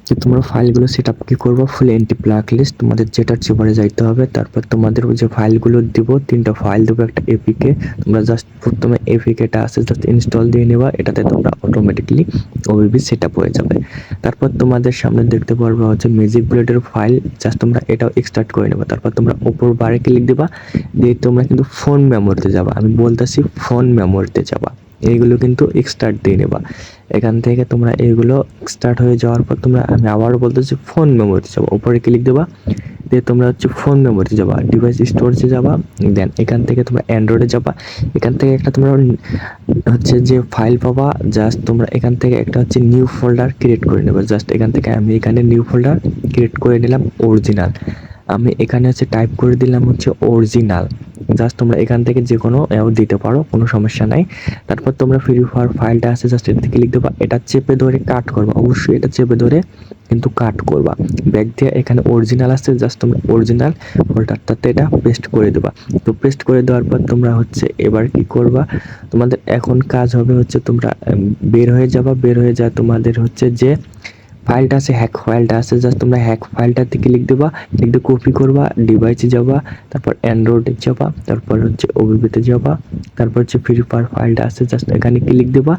তো তোমরা ফাইলগুলো সেটআপ কি করবা, ফুল এন্টি ব্ল্যাকলিস্ট তোমাদের যেটার চেপারে যাইতে হবে। তারপর তোমাদের ওই যে ফাইলগুলো দিব, 3টা ফাইল দেবো, একটা এপিকে। তোমরা জাস্ট প্রথমে এপিকেটা আছে জাস্ট ইনস্টল দিয়ে নেবা, এটাতে তোমরা অটোমেটিকলি ওবিবি সেটআপ হয়ে যাবে। তারপর তোমাদের সামনে দেখতে পারবে হচ্ছে ম্যাজিক বুলেটের ফাইল, জাস্ট তোমরা এটাও এক্সট্রাক্ট করে নেবা। তারপর তোমরা উপর বারে ক্লিক দিবা, দিয়ে তোমরা কিন্তু ফোন মেমোরিতে যাবা, আমি বলতেছি ফোন মেমোরিতে যাবা, এইগুলো কিন্তু এক্সট্রাক্ট দিয়ে নেবা। এখান থেকে তোমরা এইগুলো স্টার্ট হয়ে যাওয়ার পর তোমরা, আমি আবারও বলতেছি ফোন মেমোরিতে যাবো, উপরে ক্লিক দেবা, দিয়ে তোমরা হচ্ছে ফোন মেমোরিতে যাবা, ডিভাইস স্টোরেজে যাবা, দেন এখান থেকে তোমরা অ্যান্ড্রয়েডে যাবা। এখান থেকে একটা তোমরা হচ্ছে যে ফাইল পাবা, জাস্ট তোমরা এখান থেকে একটা হচ্ছে নিউ ফোল্ডার ক্রিয়েট করে নেবে। জাস্ট এখান থেকে আমি এখানে নিউ ফোল্ডার ক্রিয়েট করে নিলাম অরিজিনাল, আমি এখানে হচ্ছে টাইপ করে দিলাম হচ্ছে অরিজিনাল। জাস্ট তোমরা এখান থেকে যে কোনো দিতে পারো, কোনো সমস্যা নাই। তারপর তোমরা ফ্রি ফায়ার ফাইলটা আছে জাস্ট এটাতে ক্লিক দেবা, এটা চেপে ধরে কাট করবা, অবশ্যই এটা চেপে ধরে কিন্তু কাট করবা। ব্যাক দিয়ে এখানে অরিজিনাল আছে, জাস্ট তোমরা অরিজিনাল ফোল্ডারটাতে এটা পেস্ট করে দেবা। তো পেস্ট করে দেওয়ার পর তোমরা হচ্ছে এবার কি করবা, তোমাদের এখন কাজ হবে হচ্ছে তোমরা বের হয়ে যাবা, বের হয়ে যা তোমাদের হচ্ছে যে ফাইলটা আছে, হ্যাক ফাইলটা আছে, জাস্ট তোমরা হ্যাক ফাইলটাতে ক্লিক দেবা, ক্লিক দিয়ে কপি করবা, ডিভাইসে যাবা, তারপর অ্যান্ড্রয়েডে যাবা, তারপর হচ্ছে ওবিবিতে যাবা, তারপর হচ্ছে ফ্রি ফায়ার ফাইলটা আছে জাস্ট এখানে ক্লিক দেবা।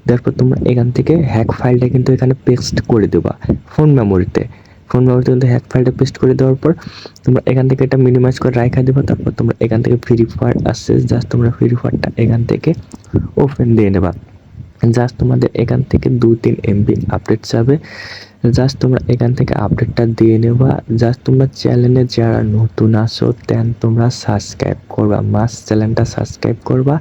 তারপর তোমরা এখান থেকে হ্যাক ফাইলটা কিন্তু এখানে পেস্ট করে দেবা ফোন মেমোরিতে। ফোন মেমোরিতে কিন্তু হ্যাক ফাইলটা পেস্ট করে দেওয়ার পর তোমরা এখান থেকে এটা মিনিমাইজ করে রাখা দেবা। তারপর তোমরা এখান থেকে ফ্রি ফায়ার আসছে, জাস্ট তোমরা ফ্রি ফায়ারটা এখান থেকে ওপেন দিয়ে নেবা। জাস্ট তোমাদের এখান থেকে 2-3 এমবি আপডেট যাবে, জাস্ট তোমরা এখান থেকে আপডেটটা দিয়ে নেবা। জাস্ট তোমরা চ্যানেলে যারা নতুন আসো দেন তোমরা সাবস্ক্রাইব করবা, মাস্ট চ্যানেলটা সাবস্ক্রাইব করবা।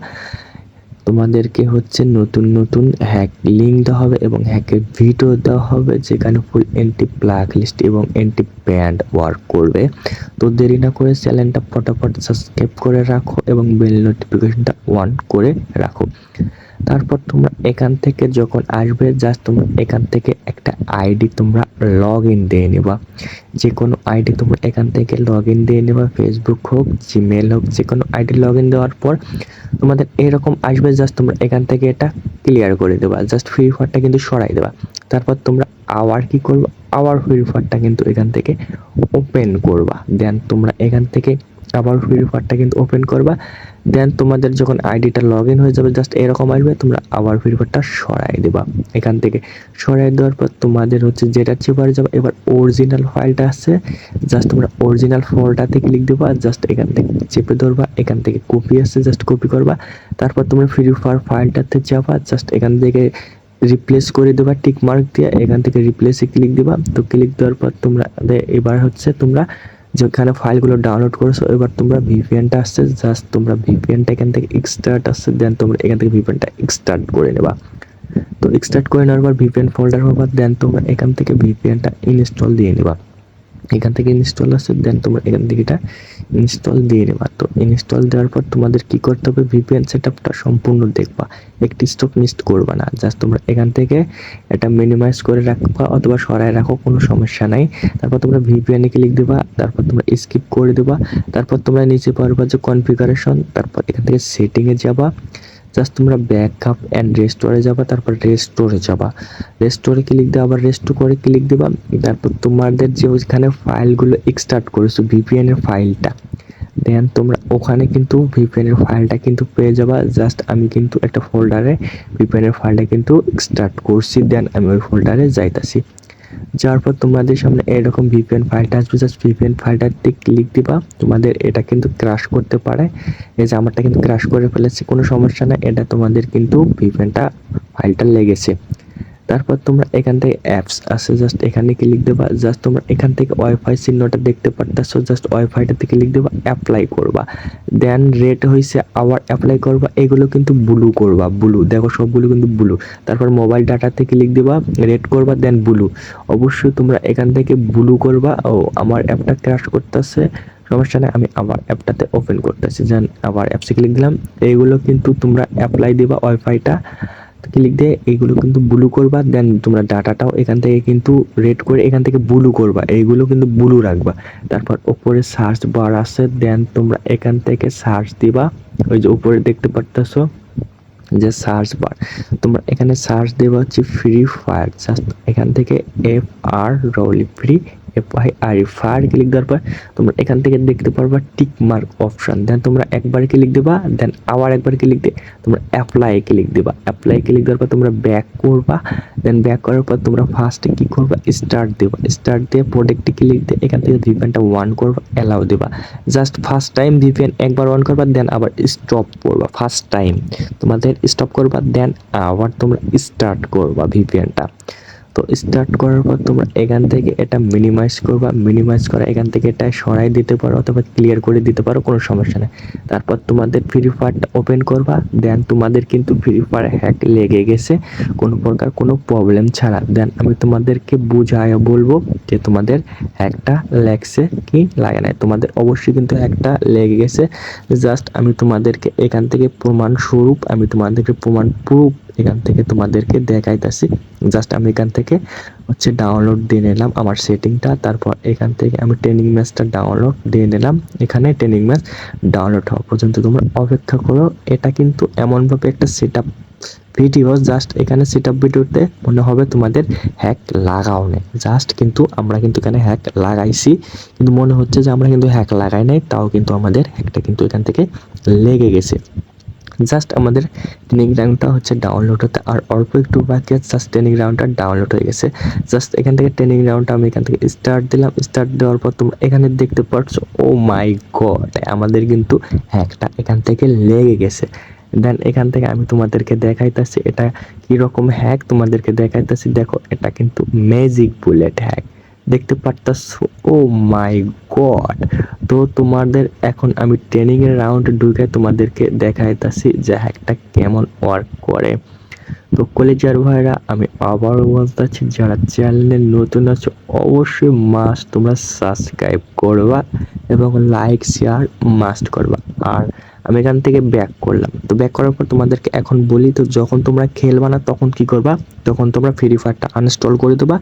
তোমাদেরকে হচ্ছে নতুন নতুন হ্যাক লিঙ্ক দেওয়া হবে এবং হ্যাকের ভিডিও দেওয়া হবে, যেখানে ফুল এন্টি ব্ল্যাকলিস্ট এবং এন্টি ব্যান্ড ওয়ার্ক করবে। তো দেরি না করে চ্যানেলটা ফটাফট সাবস্ক্রাইব করে রাখো এবং বেল নোটিফিকেশনটা অন করে রাখো। তারপর তোমরা এখান থেকে যখন আসবে জাস্ট তোমরা এখান থেকে একটা আইডি তোমরা লগ ইন দিয়ে নেবা, যে কোনো আইডি তোমরা এখান থেকে লগ ইন দিয়ে নেবা, ফেসবুক হোক, জিমেল হোক, যে কোনো আইডি লগ ইন দেওয়ার পর তোমাদের এরকম আসবে। জাস্ট তোমরা এখান থেকে এটা ক্লিয়ার করে দেবা, জাস্ট ফ্রি ফায়ারটা কিন্তু সরাই দেবা। তারপর তোমরা আবার কি করবে, আবার ফ্রি ফায়ারটা কিন্তু এখান থেকে ওপেন করবা, দেন তোমরা এখান থেকে আবার ফ্রি ফায়ারটা কিন্তু ওপেন করবা। দেন তোমাদের যখন আইডিটা লগ ইন হয়ে যাবে জাস্ট এরকম আসবে, তোমরা আবার ফ্রি ফায়ারটা সরাই দেবা। এখান থেকে সরাই দেওয়ার পর তোমাদের হচ্ছে যেটা চেপারে যাবে, এবার অরিজিনাল ফাইলটা আছে, জাস্ট তোমরা অরিজিনাল ফোল্ডারতে ক্লিক দেবা, জাস্ট এখান থেকে চেপে ধরবা, এখান থেকে কপি আছে জাস্ট কপি করবা। তারপর তোমরা ফ্রি ফায়ার ফাইলটাতে যাবা, জাস্ট এখান থেকে রিপ্লেস করে দেবা টিক মার্ক দিয়ে, এখান থেকে রিপ্লেসে ক্লিক দিবা। তো ক্লিক দেওয়ার পর তোমরা এবার হচ্ছে তোমরা যেখানে ফাইলগুলো ডাউনলোড করেছো, এবার তোমরা ভিপিএনটা আসছে, জাস্ট তোমরা ভিপিএনটা এখান থেকে এক্সট্রাক্ট আসছে, দেন তোমরা এখান থেকে ভিপিএনটা এক্সট্রাক্ট করে নেবা। তো এক্সট্রাক্ট করে নেওয়ার পর ভিপিএন ফোল্ডার হবার দেন তোমরা এখান থেকে ভিপিএনটা ইনস্টল দিয়ে নেবা। এখান থেকে ইনস্টল আছে, দেন তোমরা এখান থেকে এটা ইনস্টল দিয়ে নেবা। তো ইনস্টল দেওয়ার পর তোমাদের কি করতে হবে, ভিপিএন সেটআপটা সম্পূর্ণ দেখবা, একটি স্টেপ মিস করবা না। জাস্ট তোমরা এখান থেকে এটা মিনিমাইজ করে রাখবা অথবা সরায় রাখো, কোনো সমস্যা নাই। তারপর তোমরা ভিপিএন এ ক্লিক দিবা, তারপর তোমরা স্কিপ করে দেবা। তারপর তোমরা নিচে পারবা যে কনফিগারেশন, তারপর এখান থেকে সেটিংয়ে যাবা, জাস্ট তোমরা ব্যাকআপ অ্যান্ড রেস্টোরে যাবা, তারপর রেস্টোরে যাবা, রেস্টোরে ক্লিক দিয়ে আবার রেস্টোরে ক্লিক দিবা। তারপর তোমাদের যে ওইখানে ফাইলগুলো এক্সট্রাক্ট করেছো ভিপিএন এর ফাইলটা, দেন তোমরা ওখানে কিন্তু ভিপিএন এর ফাইলটা কিন্তু পেয়ে যাবা। জাস্ট আমি কিন্তু একটা ফোল্ডারে ভিপিএন এর ফাইলটা কিন্তু এক্সট্রাক্ট করছি, দেন আমি ওই ফোল্ডারে যাইতাছি। যাওয়ার পর তোমাদের সামনে এরকম ভিপিএন ফাইলটা আসবে, জাস্ট ভিপিএন ফাইলটাতে ক্লিক দিবা। তোমাদের এটা কিন্তু ক্রাশ করতে পারে, এই যে আমারটা কিন্তু ক্রাশ করে ফেলেছে, কোনো সমস্যা না, এটা তোমাদের কিন্তু ভিপিএনটা ফাইলটা লেগেছে। তারপর তোমরা এখান থেকে অ্যাপস আছে, জাস্ট এখানে ক্লিক দেবা, জাস্ট তোমরা এখান থেকে ওয়াইফাই চিহ্নটা দেখতে পারতেছো, জাস্ট ওয়াইফাইটাতে ক্লিক দেবা, অ্যাপ্লাই করবা, দেন রেট হয়েছে আবার অ্যাপ্লাই করবা। এগুলো কিন্তু ব্লু করবা, ব্লু দেখো সবগুলো কিন্তু ব্লু। তারপর মোবাইল ডাটাতে ক্লিক দিবা, রেড করবা, দেন ব্লু। অবশ্যই তোমরা এখান থেকে ব্লু করবা। ও আমার অ্যাপটা ক্র্যাশ করতেছে, সমস্যা নেই, আমি আবার অ্যাপটাতে ওপেন করতেছি, দেন আবার অ্যাপসে ক্লিক দিলাম। এইগুলো কিন্তু তোমরা অ্যাপ্লাই দিবা, ওয়াইফাইটা ক্লিক দিয়ে এইগুলো কিন্তু ব্লু করবা। দেন তোমরা ডাটাটাও এখান থেকে কিন্তু রেড করে এখান থেকে ব্লু করবা, এইগুলো কিন্তু ব্লু রাখবা। তারপর উপরে সার্চ বার আছে, দেন তোমরা এখান থেকে সার্চ দিবা, ওই যে উপরে দেখতে পারতেছো যে সার্চ বার, তোমরা এখানে সার্চ দেবে হচ্ছে ফ্রি ফায়ার। জাস্ট এখান থেকে ফায়ার ক্লিক দেওয়ার পর তোমরা এখান থেকে দেখতে পারবা টিক মার্ক অপশন। দেন তোমরা একবার ক্লিক দেবা, দেন আবার একবার ক্লিক দিয়ে তোমরা অ্যাপ্লাই ক্লিক দেবা। অ্যাপ্লাই ক্লিক দেওয়ার পর তোমরা ব্যাক করবা। দেন ব্যাক করার পর তোমরা ফার্স্টে কি করবা, স্টার্ট দেবা। স্টার্ট দিয়ে প্রোডাক্টে ক্লিক দিয়ে এখান থেকে ভিপিএনটা অন করবা, অ্যালাউ দেবা। জাস্ট ফার্স্ট টাইম ভিপিএন একবার অন করবা, দেন আবার স্টপ করবা। ফার্স্ট টাইম তোমাদের স্টপ করবা, দেন আবার তোমরা স্টার্ট করবা ভিপিএনটা। তো স্টার্ট করার পর তোমরা এখান থেকে এটা মিনিমাইজ করবা। মিনিমাইজ করা এখান থেকে এটা সরাই দিতে পারো অথবা ক্লিয়ার করে দিতে পারো, কোনো সমস্যা নেই। তারপর তোমাদের ফ্রি ফায়ারটা ওপেন করবা। দেন তোমাদের কিন্তু ফ্রি ফায়ার হ্যাক লেগে গেছে কোনো প্রকার কোনো প্রবলেম ছাড়া। দেন আমি তোমাদেরকে বুঝায় বলবো যে তোমাদের হ্যাকটা লাগছে কি লাগে নাই। তোমাদের অবশ্যই কিন্তু হ্যাকটা লেগে গেছে। জাস্ট আমি তোমাদেরকে এখান থেকে প্রমাণ স্বরূপ আমি তোমাদেরকে প্রমাণ প্রুফ এখান থেকে তোমাদেরকে দেখাইতেছি। জাস্ট আমি এখান থেকে হচ্ছে ডাউনলোড দিয়ে নিলাম আমার সেটিংটা। তারপর এখান থেকে আমি ট্রেনিং ম্যাচটা ডাউনলোড দিয়ে নিলাম। এখানে ট্রেনিং ম্যাচ ডাউনলোড হওয়া পর্যন্ত তোমরা অপেক্ষা করো। এটা কিন্তু এমনভাবে একটা সেট আপ ভিডিও, জাস্ট এখানে সেট আপ ভিডিওতে মনে হবে তোমাদের হ্যাক লাগাও নেই। জাস্ট কিন্তু আমরা কিন্তু এখানে হ্যাক লাগাইছি, কিন্তু মনে হচ্ছে যে আমরা কিন্তু হ্যাক লাগাই নাই, তাও কিন্তু আমাদের হ্যাকটা কিন্তু এখান থেকে লেগে গেছে। জাস্ট আমাদের ট্রেনিং গ্রাউন্ডটা হচ্ছে ডাউনলোড হতে আর অল্প একটু বাকি আছে। জাস্ট ট্রেনিং গ্রাউন্ডটা ডাউনলোড হয়ে গেছে। জাস্ট এখান থেকে ট্রেনিং গ্রাউন্ডটা আমি এখান থেকে স্টার্ট দিলাম। স্টার্ট দেওয়ার পর তোমরা এখানে দেখতে পাচ্ছ, ও মাই গড, আমাদের কিন্তু হ্যাকটা এখান থেকে লেগে গেছে। দেন এখান থেকে আমি তোমাদেরকে দেখাইতেছি এটা কীরকম হ্যাক, তোমাদেরকে দেখাইতেছি। দেখো এটা কিন্তু ম্যাজিক বুলেট হ্যাক, দেখতে পারতাছো। ও মাই গড। তো তোমাদের এখন আমি ট্রেনিং এর রাউন্ডে ঢুকে তোমাদেরকে দেখাইতাছি যে হ্যাকটা কেমন ওয়ার্ক করে। তো কলেজার ভাইরা, আমি আবারও বলতেছি, যারা চ্যানেলে নতুন আছো অবশ্যই মাস্ট তোমরা সাবস্ক্রাইব করবা এবং লাইক শেয়ার মাস্ট করবা। আর আমি এখান থেকে ব্যাক করলাম। তো ব্যাক করার পর তোমাদেরকে এখন বলি, তো যখন তোমরা খেলবা না তখন কি করবা, তখন তোমরা ফ্রি ফায়ারটা আনইনস্টল করে দেবা।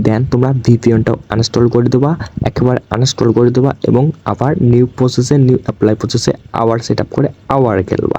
দেন তোমরা ভিপিএনটাও আনইনস্টল করে দেবা, একেবারে আনইনস্টল করে দেবা এবং আবার নিউ প্রসেসে নিউ অ্যাপ্লাই প্রসেসে আবার সেট আপ করে আবার খেলবা।